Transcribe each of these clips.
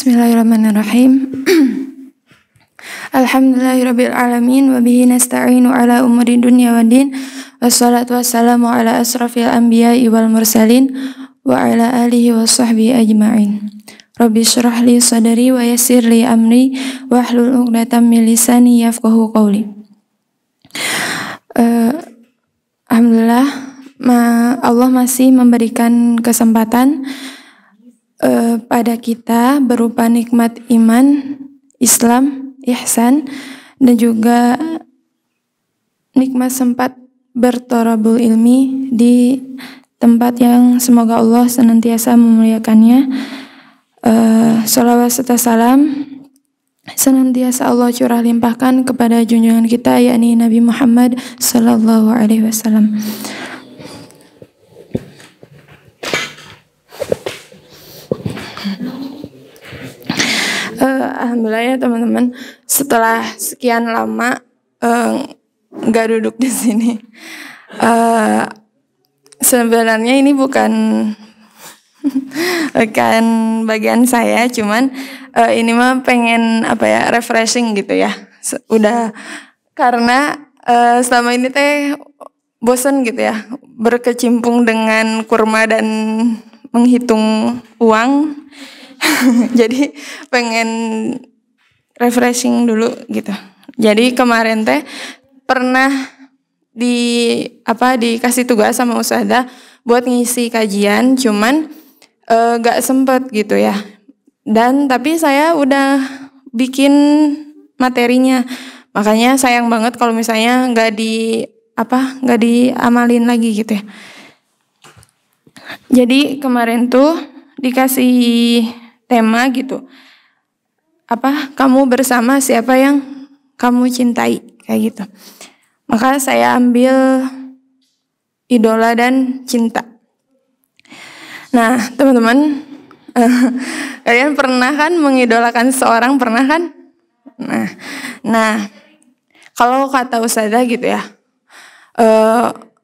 Bismillahirrahmanirrahim. Alhamdulillahirabbil alamin wa bihi nasta'inu ala umuri dunya waddin. Wassalatu wassalamu ala asrafil anbiya'i wal mursalin wa ala alihi wa sahbihi ajma'in. Rabbi shrah li sadri wa yassir li amri wahlul 'uqdatam min lisani yafqahu qawli. Alhamdulillah, Allah masih memberikan kesempatan pada kita berupa nikmat iman, Islam, ihsan, dan juga nikmat sempat bertorabul ilmi di tempat yang semoga Allah senantiasa memuliakannya. Sholawat serta salam senantiasa Allah curah limpahkan kepada junjungan kita, yakni Nabi Muhammad sallallahu alaihi wasallam. Alhamdulillah ya teman-teman, setelah sekian lama nggak duduk di sini. Sebenarnya ini bukan bagian saya, cuman ini mah pengen refreshing gitu ya. Udah karena selama ini teh bosen gitu ya, berkecimpung dengan kurma dan menghitung uang. Jadi pengen refreshing dulu gitu. Jadi kemarin teh pernah dikasih tugas sama Ustadzah buat ngisi kajian, cuman gak sempet gitu ya. Dan tapi saya udah bikin materinya, makanya sayang banget kalau misalnya gak diamalin lagi gitu ya. Jadi kemarin tuh dikasih tema gitu, kamu bersama siapa yang kamu cintai, kayak gitu. Maka saya ambil idola dan cinta. Nah teman-teman, kalian pernah kan mengidolakan seseorang, pernah kan? Nah kalau kata Ustadzah gitu ya,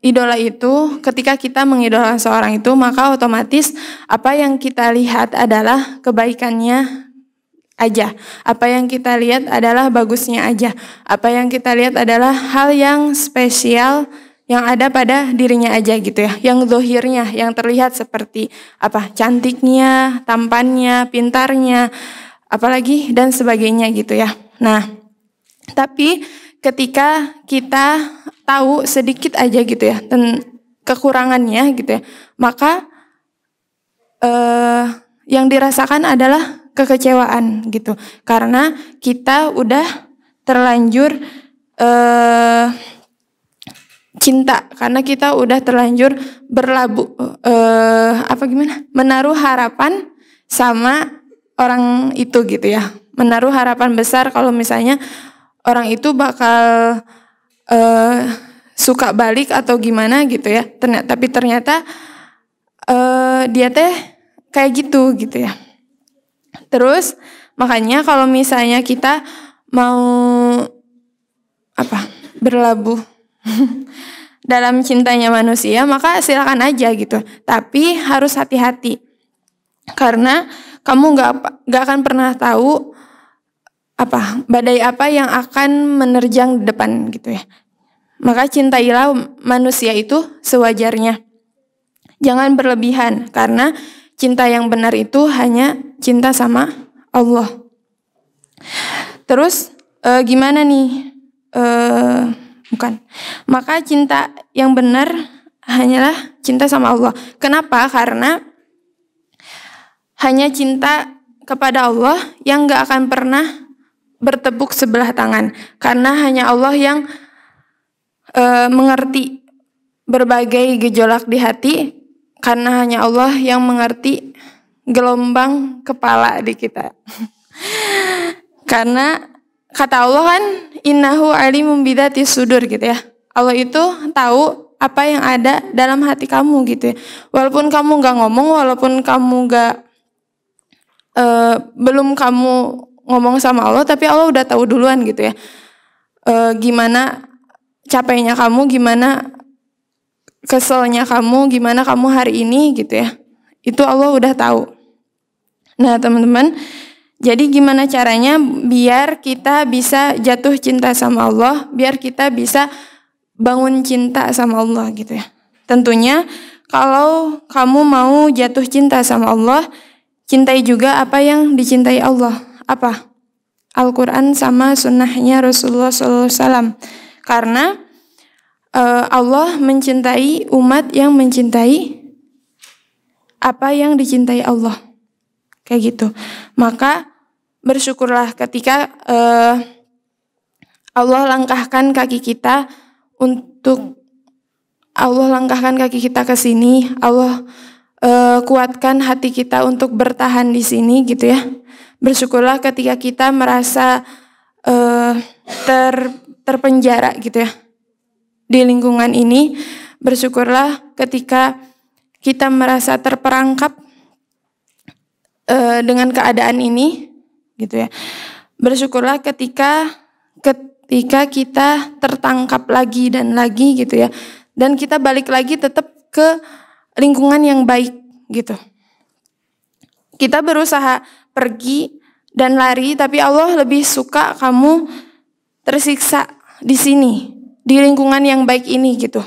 idola itu ketika kita mengidolakan seorang itu, maka otomatis apa yang kita lihat adalah kebaikannya aja. Apa yang kita lihat adalah bagusnya aja. Apa yang kita lihat adalah hal yang spesial yang ada pada dirinya aja gitu ya. Yang zahirnya, yang terlihat seperti cantiknya, tampannya, pintarnya, apalagi dan sebagainya gitu ya. Nah, tapi ketika kita tahu sedikit aja gitu ya dan kekurangannya gitu ya, maka yang dirasakan adalah kekecewaan gitu, karena kita udah terlanjur cinta, karena kita udah terlanjur menaruh harapan sama orang itu gitu ya, menaruh harapan besar kalau misalnya orang itu bakal suka balik atau gimana gitu ya. Tapi ternyata dia teh kayak gitu ya. Terus makanya kalau misalnya kita mau berlabuh dalam cintanya manusia, maka silakan aja gitu. Tapi harus hati-hati, karena kamu nggak akan pernah tahu badai apa yang akan menerjang di depan gitu ya. Maka cintailah manusia itu sewajarnya. Jangan berlebihan, karena cinta yang benar itu hanya cinta sama Allah. Terus gimana nih? Maka cinta yang benar hanyalah cinta sama Allah. Kenapa? Karena hanya cinta kepada Allah yang gak akan pernah bertepuk sebelah tangan, karena hanya Allah yang mengerti berbagai gejolak di hati, karena hanya Allah yang mengerti gelombang kepala di kita. Karena kata Allah kan, innahu alimun bidatis sudur gitu ya. Allah itu tahu apa yang ada dalam hati kamu gitu ya. Walaupun kamu gak ngomong, walaupun kamu belum kamu ngomong sama Allah, tapi Allah udah tahu duluan gitu ya. Gimana capeknya kamu, gimana keselnya kamu, gimana kamu hari ini gitu ya. Itu Allah udah tahu. Nah teman-teman, Jadi gimana caranya biar kita bisa jatuh cinta sama Allah, biar kita bisa bangun cinta sama Allah gitu ya. Tentunya kalau kamu mau jatuh cinta sama Allah, cintai juga apa yang dicintai Allah. Apa? Al-Quran sama sunnahnya Rasulullah SAW. Karena Allah mencintai umat yang mencintai apa yang dicintai Allah. Kayak gitu. Maka bersyukurlah ketika Allah langkahkan kaki kita ke sini. Allah kuatkan hati kita untuk bertahan di sini gitu ya. Bersyukurlah ketika kita merasa terpenjara gitu ya di lingkungan ini. Bersyukurlah ketika kita merasa terperangkap dengan keadaan ini gitu ya. Bersyukurlah ketika kita tertangkap lagi dan lagi gitu ya, dan kita balik lagi tetap ke lingkungan yang baik gitu. Kita berusaha pergi dan lari, tapi Allah lebih suka kamu tersiksa di sini, di lingkungan yang baik ini gitu.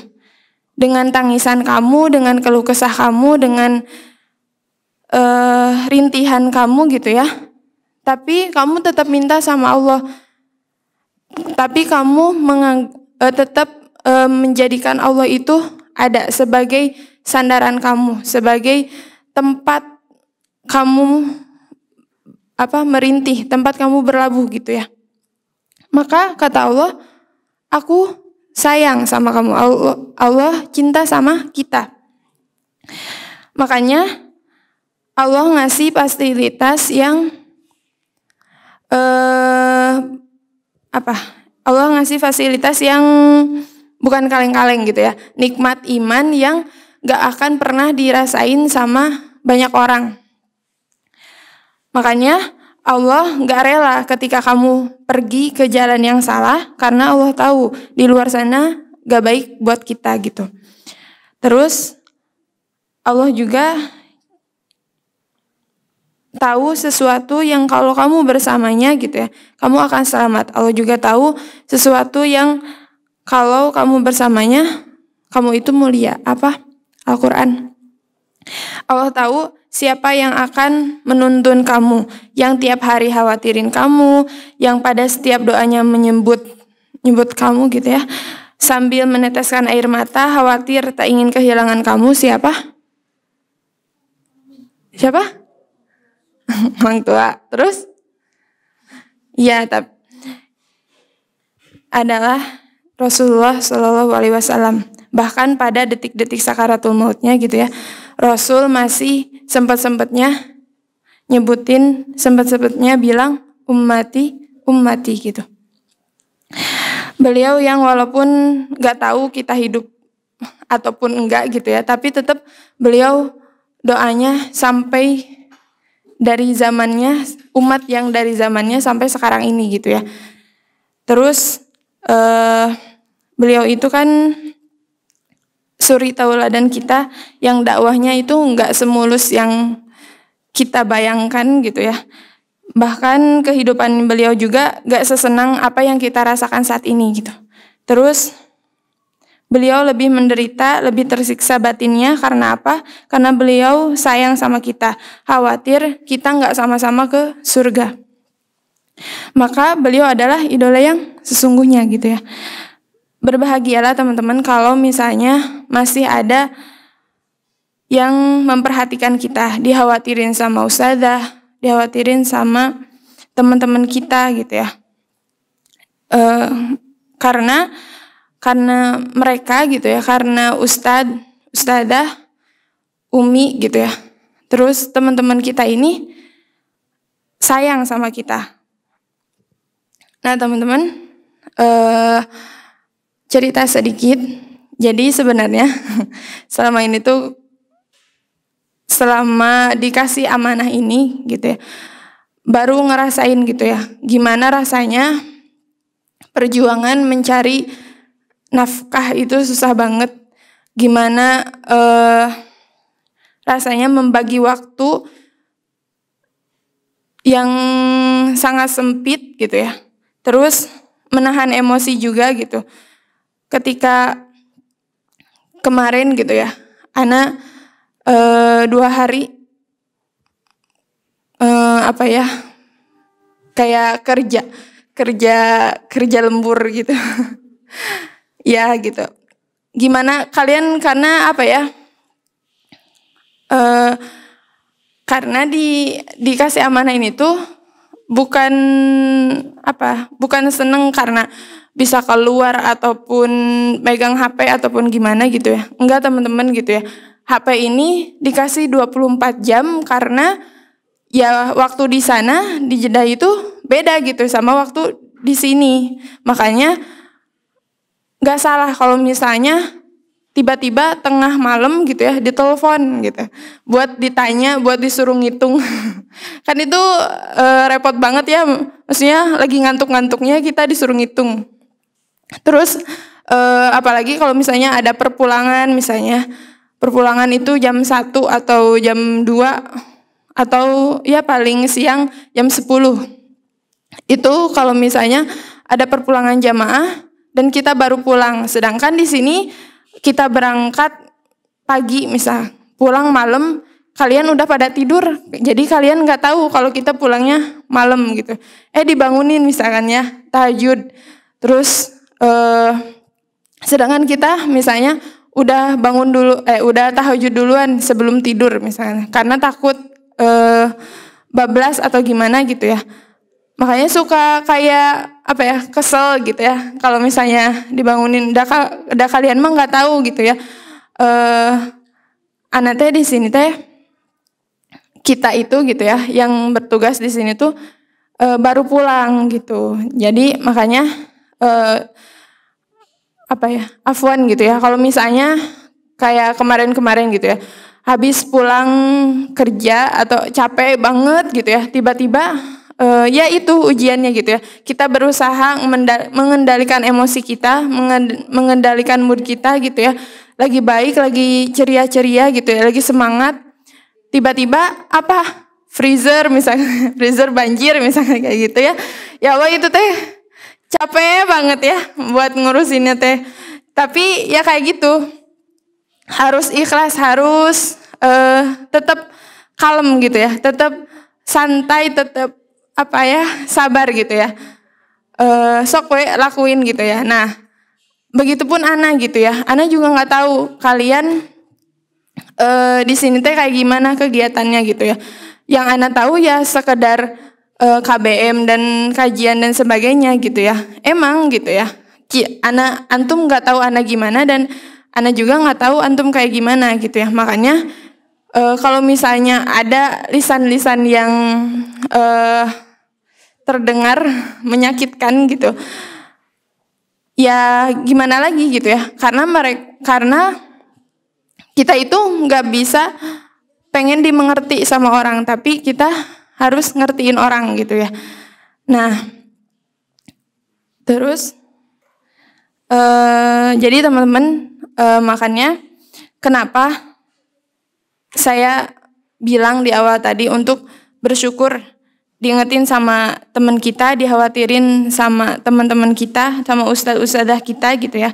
Dengan tangisan kamu, dengan keluh kesah kamu, dengan rintihan kamu gitu ya. Tapi kamu tetap minta sama Allah. Tapi kamu tetap menjadikan Allah itu ada sebagai sandaran kamu, sebagai tempat kamu merintih, tempat kamu berlabuh gitu ya. Maka kata Allah, aku sayang sama kamu. Allah cinta sama kita. Makanya Allah ngasih fasilitas yang Allah ngasih fasilitas yang bukan kaleng-kaleng gitu ya. Nikmat iman yang gak akan pernah dirasain sama banyak orang. Makanya Allah gak rela ketika kamu pergi ke jalan yang salah, karena Allah tahu di luar sana gak baik buat kita gitu. Terus Allah juga tahu sesuatu yang kalau kamu bersamanya gitu ya, kamu akan selamat. Allah juga tahu sesuatu yang kalau kamu bersamanya, kamu itu mulia. Apa? Al-Quran. Allah tahu siapa yang akan menuntun kamu, yang tiap hari khawatirin kamu, yang pada setiap doanya menyebut kamu gitu ya, sambil meneteskan air mata, khawatir tak ingin kehilangan kamu. Siapa? Orang tua. Terus ya, adalah Rasulullah Shallallahu Alaihi Wasallam. Bahkan pada detik-detik sakaratul mautnya gitu ya, Rasul masih sempat-sempatnya bilang ummati gitu. Beliau yang walaupun nggak tahu kita hidup ataupun enggak gitu ya, tapi tetap beliau doanya sampai dari zamannya, umat yang dari zamannya sampai sekarang ini gitu ya. Terus beliau itu kan suri tauladan kita, yang dakwahnya itu nggak semulus yang kita bayangkan gitu ya. Bahkan kehidupan beliau juga nggak sesenang apa yang kita rasakan saat ini gitu. Terus beliau lebih menderita, lebih tersiksa batinnya karena apa? Karena beliau sayang sama kita, khawatir kita nggak sama-sama ke surga. Maka beliau adalah idola yang sesungguhnya gitu ya. Berbahagialah teman-teman kalau misalnya masih ada yang memperhatikan kita, dikhawatirin sama ustadzah, dikhawatirin sama teman-teman kita gitu ya. Karena mereka gitu ya, karena ustadzah, umi gitu ya. Terus teman-teman kita ini sayang sama kita. Nah teman-teman, cerita sedikit. Jadi sebenarnya selama ini tuh, selama dikasih amanah ini gitu ya, baru ngerasain gitu ya, gimana rasanya perjuangan mencari nafkah itu susah banget. Gimana rasanya membagi waktu yang sangat sempit gitu ya. Terus menahan emosi juga gitu. Ketika kemarin gitu ya, Ana 2 hari kayak kerja lembur gitu. Ya gitu. Gimana kalian, karena apa ya? Karena dikasih amanah ini tuh bukan seneng karena bisa keluar ataupun megang HP ataupun gimana gitu ya. Enggak teman-teman gitu ya. HP ini dikasih 24 jam karena ya waktu di sana di Jeddah itu beda gitu sama waktu di sini. Makanya nggak salah kalau misalnya tiba-tiba tengah malam gitu ya ditelepon gitu, buat ditanya, buat disuruh ngitung. Kan itu repot banget ya, maksudnya lagi ngantuk-ngantuknya kita disuruh ngitung. Terus apalagi kalau misalnya ada perpulangan, misalnya perpulangan itu jam 1 atau jam 2 atau ya paling siang jam 10. Itu kalau misalnya ada perpulangan jamaah dan kita baru pulang, sedangkan di sini kita berangkat pagi misal, pulang malam, kalian udah pada tidur, jadi kalian nggak tahu kalau kita pulangnya malam gitu. Dibangunin misalkan ya tahajud, terus sedangkan kita misalnya udah bangun dulu, udah tahajud duluan sebelum tidur misalnya, karena takut bablas atau gimana gitu ya. Makanya suka kayak kesel gitu ya kalau misalnya dibangunin. Udah kalian mah nggak tahu gitu ya. Anak teh di sini teh kita itu gitu ya yang bertugas di sini tuh baru pulang gitu. Jadi makanya afwan gitu ya kalau misalnya kayak kemarin-kemarin gitu ya, habis pulang kerja atau capek banget gitu ya, tiba-tiba ya itu ujiannya gitu ya. Kita berusaha mengendalikan emosi kita, mengendalikan mood kita gitu ya. Lagi baik, lagi ceria-ceria gitu ya, lagi semangat. Tiba-tiba freezer misalnya, freezer banjir misalnya kayak gitu ya. Ya Allah itu teh capek banget ya buat ngurusinnya teh. Tapi ya kayak gitu. Harus ikhlas, harus tetap kalem gitu ya. Tetap santai, tetap sabar gitu ya, sok we lakuin gitu ya. Nah begitupun Ana gitu ya, Ana juga nggak tahu kalian di sini teh kayak gimana kegiatannya gitu ya. Yang Ana tahu ya sekedar KBM dan kajian dan sebagainya gitu ya. Emang gitu ya, antum nggak tahu Ana gimana dan Ana juga nggak tahu antum kayak gimana gitu ya. Makanya kalau misalnya ada lisan-lisan yang terdengar menyakitkan gitu, ya gimana lagi gitu ya, karena kita itu nggak bisa pengen dimengerti sama orang, tapi kita harus ngertiin orang gitu ya. Nah terus jadi teman-teman, makanya kenapa saya bilang di awal tadi untuk bersyukur, diingetin sama teman kita, dikhawatirin sama teman-teman kita, sama ustadz-ustadzah kita gitu ya.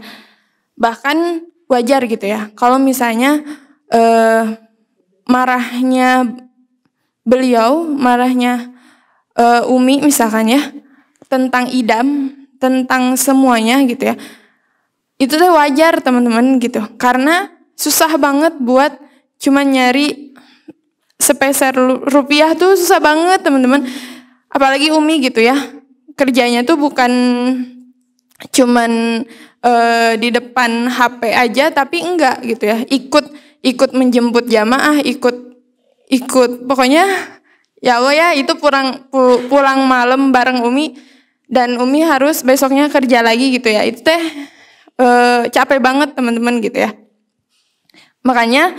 Bahkan wajar gitu ya kalau misalnya marahnya beliau, marahnya Umi misalkan ya, tentang idam, tentang semuanya gitu ya. Itu tuh wajar teman-teman gitu, karena susah banget buat cuma nyari sepeser rupiah tuh susah banget teman-teman. Apalagi Umi gitu ya, kerjanya tuh bukan cuman di depan HP aja, tapi enggak gitu ya, ikut menjemput jamaah, ikut pokoknya ya Allah ya, itu pulang malam bareng Umi, dan Umi harus besoknya kerja lagi gitu ya. Itu teh capek banget teman-teman gitu ya. Makanya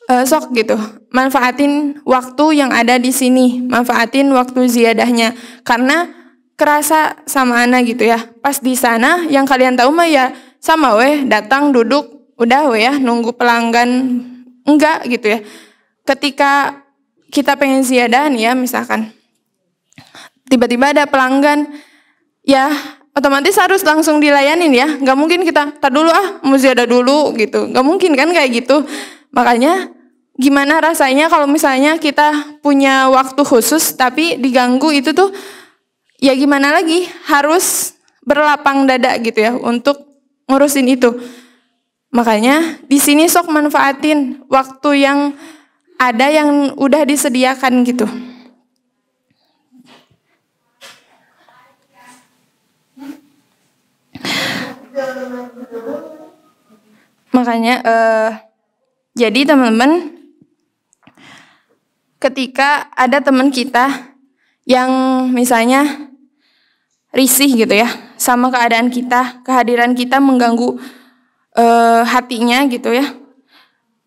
sok gitu, manfaatin waktu yang ada di sini, manfaatin waktu ziyadahnya, karena kerasa sama Ana gitu ya. Pas di sana yang kalian tahu mah ya sama weh, datang duduk udah weh ya, nunggu pelanggan, enggak gitu ya. Ketika kita pengen ziyadah nih ya misalkan, tiba-tiba ada pelanggan, ya otomatis harus langsung dilayanin ya. Nggak mungkin kita, tar dulu muziada dulu gitu. Nggak mungkin kan kayak gitu. Makanya gimana rasanya kalau misalnya kita punya waktu khusus tapi diganggu itu tuh, ya gimana lagi, harus berlapang dada gitu ya untuk ngurusin itu. Makanya di sini sok manfaatin waktu yang ada yang udah disediakan gitu. Makanya jadi teman-teman, ketika ada teman kita yang misalnya risih gitu ya sama keadaan kita, kehadiran kita mengganggu hatinya gitu ya,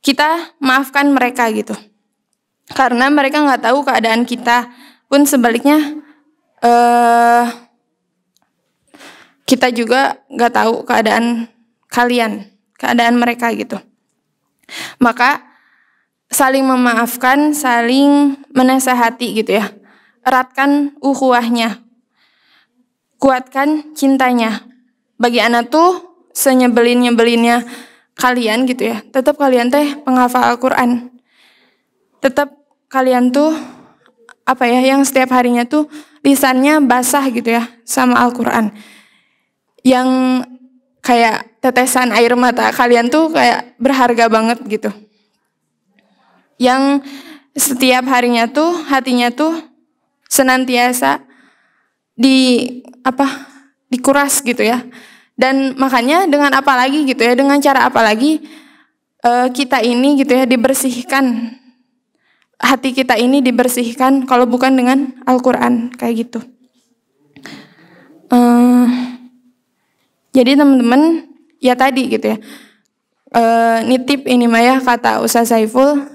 kita maafkan mereka gitu. Karena mereka nggak tahu keadaan kita, pun sebaliknya kita juga nggak tahu keadaan kalian, keadaan mereka gitu. Maka saling memaafkan, saling menasehati gitu ya. Eratkan ukhuwahnya, kuatkan cintanya. Bagi anak tuh senyebelin-nyebelinnya kalian gitu ya, tetap kalian teh penghafal Al-Quran. Tetap kalian tuh yang setiap harinya tuh lisannya basah gitu ya sama Al-Quran. Yang kayak tetesan air mata kalian tuh kayak berharga banget gitu. Yang setiap harinya tuh hatinya tuh senantiasa dikuras gitu ya. Dan makanya dengan apa lagi gitu ya, dengan cara apa lagi kita ini gitu ya dibersihkan, hati kita ini dibersihkan kalau bukan dengan Al-Quran kayak gitu. Jadi teman-teman ya tadi gitu ya, nitip ini Maya kata Ustaz Saiful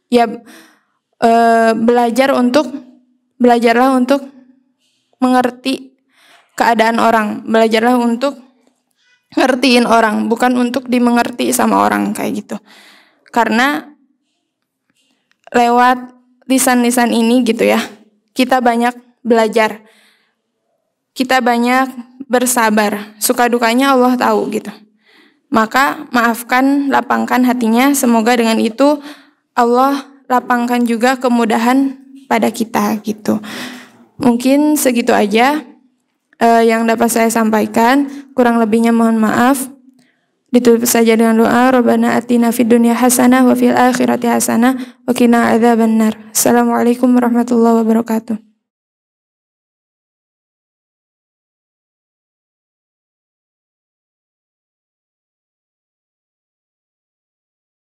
ya, belajarlah untuk mengerti keadaan orang, belajarlah untuk ngertiin orang, bukan untuk dimengerti sama orang kayak gitu. Karena lewat lisan-lisan ini gitu ya, kita banyak belajar, kita banyak bersabar, suka dukanya Allah tahu gitu. Maka maafkan, lapangkan hatinya, semoga dengan itu Allah lapangkan juga kemudahan pada kita gitu. Mungkin segitu aja yang dapat saya sampaikan, kurang lebihnya mohon maaf. Ditutup saja dengan doa, Rabbana atina fid dunya hasanah wa fil akhirati hasanah wa qina adzabannar. Assalamualaikum warahmatullahi wabarakatuh.